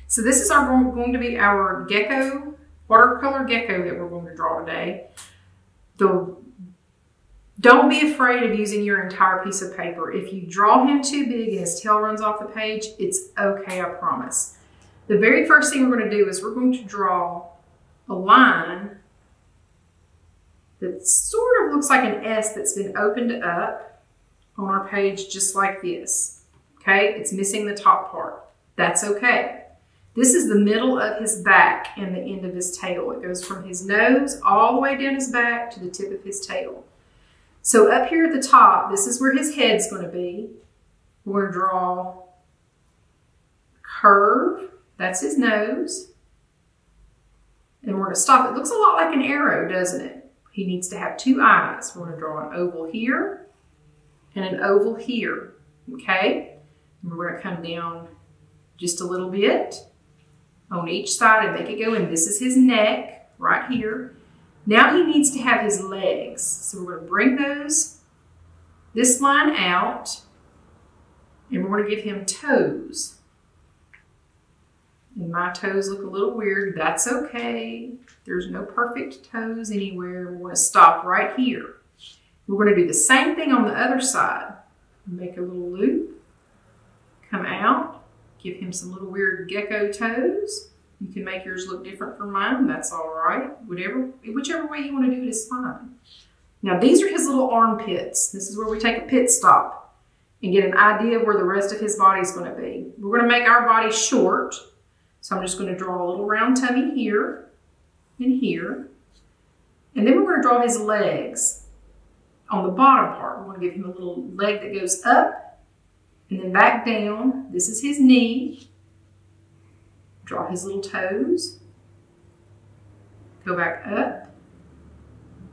So this is going to be our gecko, watercolor gecko that we're going to draw today. Don't be afraid of using your entire piece of paper. If you draw him too big and his tail runs off the page, it's okay, I promise. The very first thing we're going to do is we're going to draw a line that sort of looks like an S that's been opened up on our page just like this. Okay, it's missing the top part. That's okay. This is the middle of his back and the end of his tail. It goes from his nose all the way down his back to the tip of his tail. So up here at the top, this is where his head's going to be. We're going to draw a curve. That's his nose. And we're going to stop. It looks a lot like an arrow, doesn't it? He needs to have two eyes. We're going to draw an oval here and an oval here. Okay? And we're going to come down just a little bit on each side and make it go in. This is his neck right here. Now he needs to have his legs. So we're going to bring this line out, and we're going to give him toes. And my toes look a little weird. That's okay. There's no perfect toes anywhere. We're going to stop right here. We're going to do the same thing on the other side. Make a little loop, come out, give him some little weird gecko toes. You can make yours look different from mine. That's all right. Whichever way you want to do it is fine. Now these are his little armpits. This is where we take a pit stop and get an idea of where the rest of his body is going to be. We're going to make our body short. So I'm just going to draw a little round tummy here and here. And then we're going to draw his legs on the bottom part. We're going to give him a little leg that goes up and then back down. This is his knee. Draw his little toes. Go back up.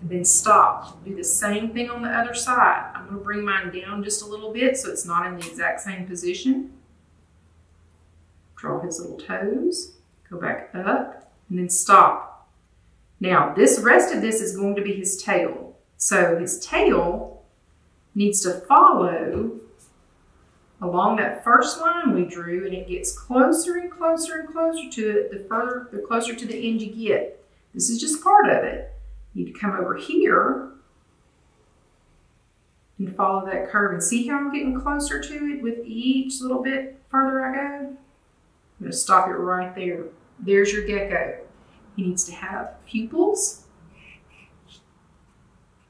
And then stop. Do the same thing on the other side. I'm going to bring mine down just a little bit so it's not in the exact same position. Draw his little toes. Go back up. And then stop. Now, this rest of this is going to be his tail. So his tail needs to follow along that first line we drew, and it gets closer and closer and closer to it the closer to the end you get. This is just part of it. You need to come over here and follow that curve. And see how I'm getting closer to it with each little bit further I go? I'm going to stop it right there. There's your gecko. He needs to have pupils,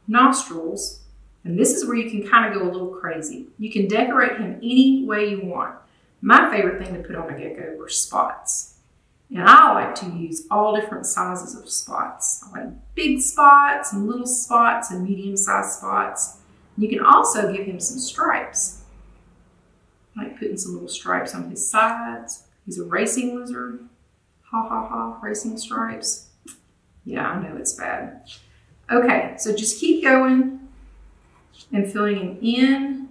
nostrils, and this is where you can kind of go a little crazy. You can decorate him any way you want. My favorite thing to put on a gecko were spots. And I like to use all different sizes of spots. I like big spots and little spots and medium-sized spots. You can also give him some stripes. I like putting some little stripes on his sides. He's a racing lizard. Ha ha ha, racing stripes. Yeah, I know it's bad. Okay, so just keep going and filling him in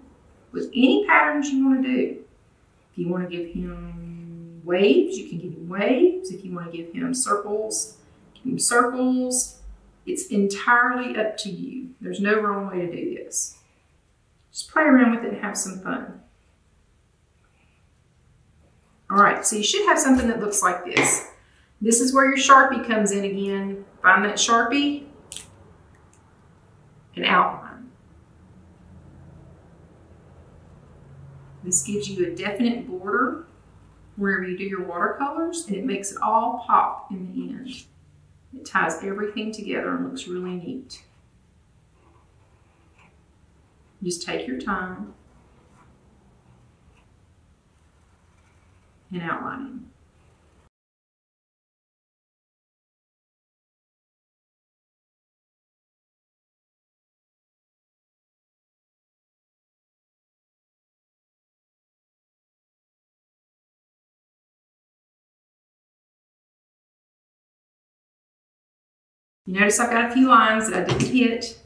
with any patterns you want to do. If you want to give him waves, you can give him waves. If you want to give him circles, give him circles. It's entirely up to you. There's no wrong way to do this. Just play around with it and have some fun. All right, so you should have something that looks like this. This is where your Sharpie comes in again. Find that Sharpie and outline. This gives you a definite border wherever you do your watercolors, and it makes it all pop in the end. It ties everything together and looks really neat. Just take your time and outline him. You notice I've got a few lines that I didn't hit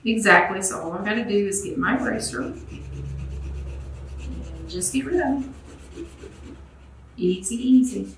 exactly, so all I've got to do is get my eraser and just get rid of them. Easy, easy.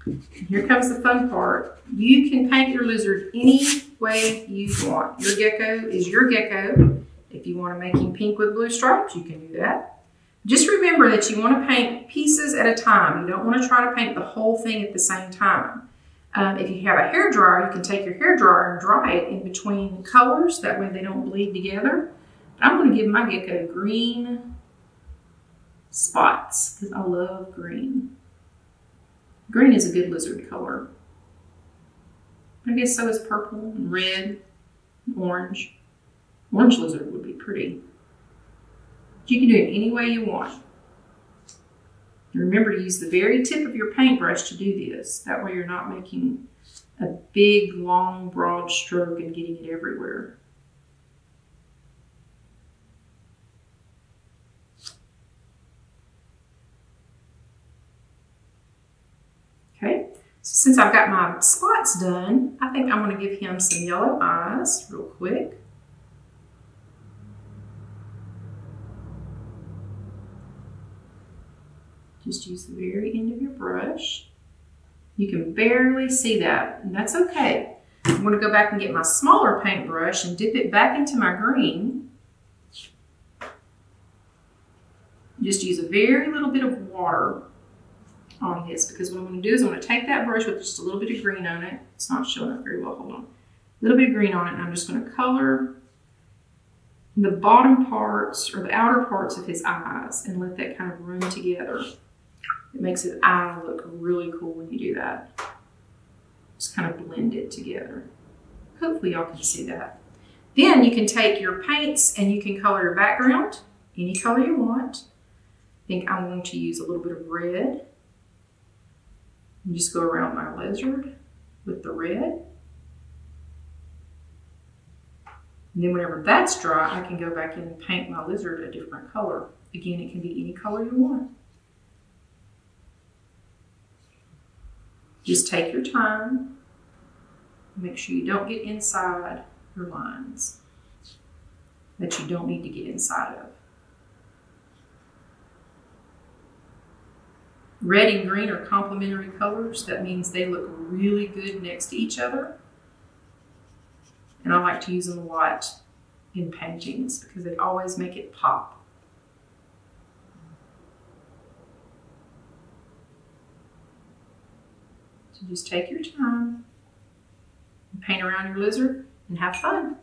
And here comes the fun part. You can paint your lizard any way you want. Your gecko is your gecko. If you want to make him pink with blue stripes, you can do that. Just remember that you want to paint pieces at a time. You don't want to try to paint the whole thing at the same time. If you have a hair dryer, you can take your hair dryer and dry it in between colors. That way they don't bleed together. But I'm going to give my gecko green spots because I love green. Green is a good lizard color. I guess so is purple and red and orange. Orange lizard would be pretty. You can do it any way you want. And remember to use the very tip of your paintbrush to do this. That way you're not making a big, long, broad stroke and getting it everywhere. Okay, so since I've got my spots done, I think I'm going to give him some yellow eyes real quick. Just use the very end of your brush. You can barely see that, and that's okay. I'm going to go back and get my smaller paintbrush and dip it back into my green. Just use a very little bit of water on this, because what I'm going to do is I'm going to take that brush with just a little bit of green on it. It's not showing up very well, hold on. A little bit of green on it, and I'm just going to color the bottom parts or the outer parts of his eyes and let that kind of run together. It makes his eye look really cool when you do that. Just kind of blend it together. Hopefully y'all can see that. Then you can take your paints and you can color your background any color you want. I think I'm going to use a little bit of red. And just go around my lizard with the red. And then whenever that's dry, I can go back in and paint my lizard a different color. Again, it can be any color you want. Just take your time. Make sure you don't get inside your lines that you don't need to get inside of. Red and green are complementary colors. That means they look really good next to each other. And I like to use them a lot in paintings because they always make it pop. So just take your time and paint around your lizard and have fun.